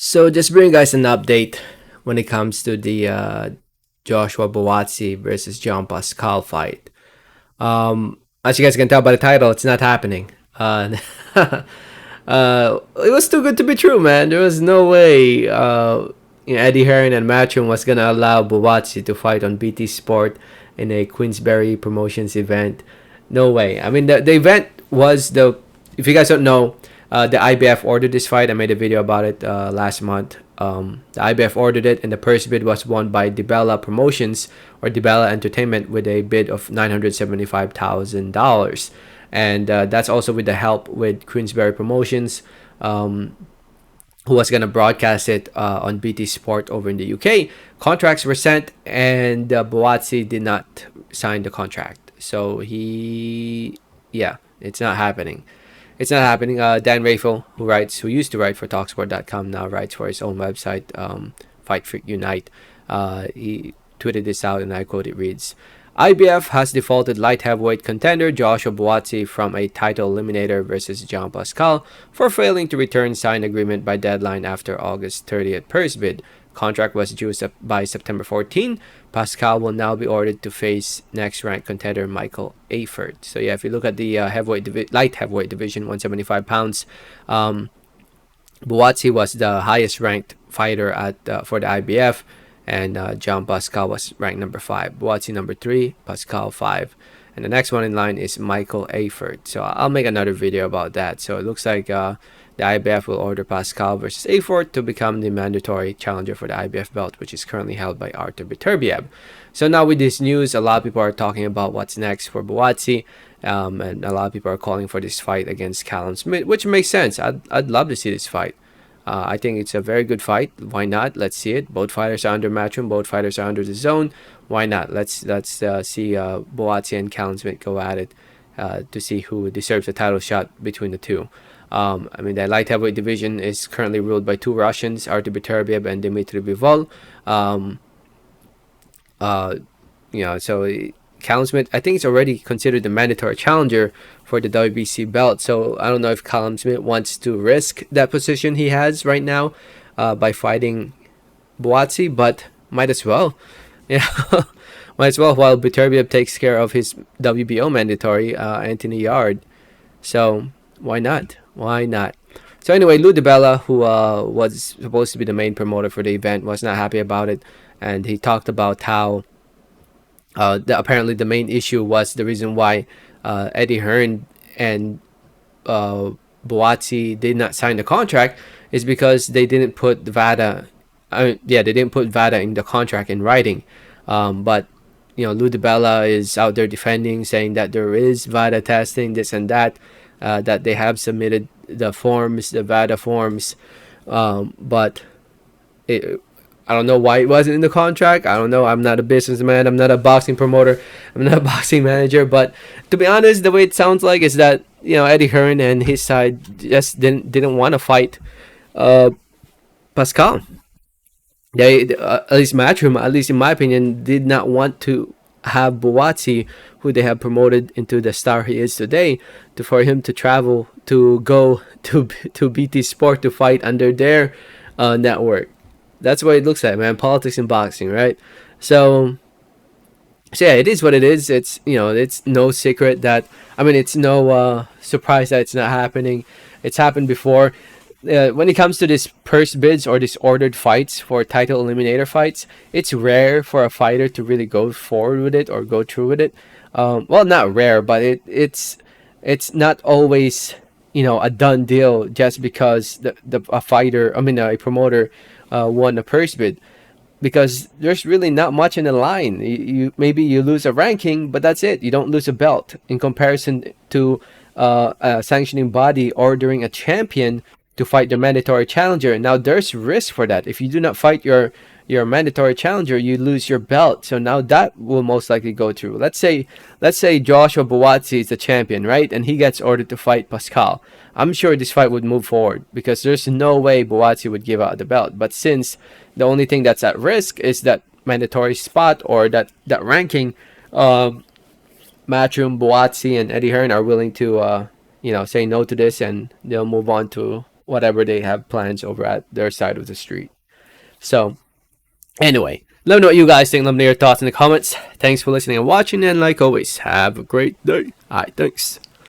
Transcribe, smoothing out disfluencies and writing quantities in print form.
So just bring you guys an update when it comes to the Joshua Buatsi versus John Pascal fight. As you guys can tell by the title, it's not happening. It was too good to be true, man. There was no way Eddie Hearn and Matchroom was gonna allow Buatsi to fight on BT Sport in a Queensberry Promotions event. No way. I mean, the event was the. If you guys don't know, the IBF ordered this fight. I made a video about it last month. The IBF ordered it, and the purse bid was won by DiBella Promotions or DiBella Entertainment with a bid of $975,000, and that's also with the help with Queensberry Promotions, who was gonna broadcast it on BT Sport over in the UK. Contracts were sent, and Buatsi did not sign the contract, so yeah, it's not happening. It's not happening. Dan Rafel, who used to write for Talksport.com, now writes for his own website, Fight Freak Unite. He tweeted this out, and I quote: it reads, IBF has defaulted light heavyweight contender Joshua Buatsi from a title eliminator versus Jean Pascal for failing to return signed agreement by deadline after August 30th purse bid. Contract was due by September 14. Pascal will now be ordered to face next ranked contender Michael Afert. So yeah, if you look at the light heavyweight division, 175 pounds, Buatsi was the highest ranked fighter for the IBF, and John Pascal was ranked number 5. Buatsi number 3, Pascal 5. And the next one in line is Michael Afert. So I'll make another video about that. So it looks like the IBF will order Pascal versus Afert to become the mandatory challenger for the IBF belt, which is currently held by Artur Beterbiev. So now with this news, a lot of people are talking about what's next for Buatsi, and a lot of people are calling for this fight against Callum Smith, which makes sense. I'd love to see this fight. I think it's a very good fight. Why not? Let's see it. Both fighters are under Matchroom. Both fighters are under the zone. Why not? Let's see Buatsi and Callum Smith go at it to see who deserves a title shot between the two. I mean, the light heavyweight division is currently ruled by two Russians, Artur Beterbiev and Dmitry Bivol. So Callum Smith, I think, it's already considered the mandatory challenger for the WBC belt. So I don't know if Callum Smith wants to risk that position he has right now by fighting Buatsi, but might as well. Yeah, might as well, while Beterbiev takes care of his WBO mandatory, Anthony Yard. So why not? Why not? So anyway, Lou DiBella, who was supposed to be the main promoter for the event, was not happy about it, and he talked about how apparently the main issue was the reason why Eddie Hearn and Buatsi did not sign the contract is because they didn't put VADA. They didn't put VADA in the contract in writing. But Lou DiBella is out there defending, saying that there is VADA testing, this and that. That they have submitted the forms, the VADA forms, but I don't know why it wasn't in the contract. I don't know. I'm not a businessman. I'm not a boxing promoter. I'm not a boxing manager. But to be honest, the way it sounds like is that Eddie Hearn and his side just didn't want to fight Pascal. They at least Matchroom, at least in my opinion, did not want to have Buatsi, who they have promoted into the star he is today, for him to travel to go to BT Sport to fight under their network. That's what it looks like, man. Politics in boxing, right? So yeah, it is what it is. It's it's no secret that it's no surprise that it's not happening. It's happened before. When it comes to this purse bids or these ordered fights for title eliminator fights, it's rare for a fighter to really go forward with it or go through with it. Well, not rare, but it's not always a done deal just because a promoter won a purse bid, because there's really not much in the line. You maybe you lose a ranking, but that's it. You don't lose a belt in comparison to a sanctioning body ordering a champion to fight the mandatory challenger. Now there's risk for that. If you do not fight your mandatory challenger, you lose your belt. So now that will most likely go through. Let's say Joshua Buatsi is the champion, right? And he gets ordered to fight Pascal. I'm sure this fight would move forward because there's no way Buatsi would give out the belt. But since the only thing that's at risk is that mandatory spot or that ranking, Matchroom, Buatsi, and Eddie Hearn are willing to say no to this, and they'll move on to whatever they have plans over at their side of the street. So anyway, let me know what you guys think. Let me know your thoughts in the comments. Thanks for listening and watching, and like always, have a great day. Alright, thanks.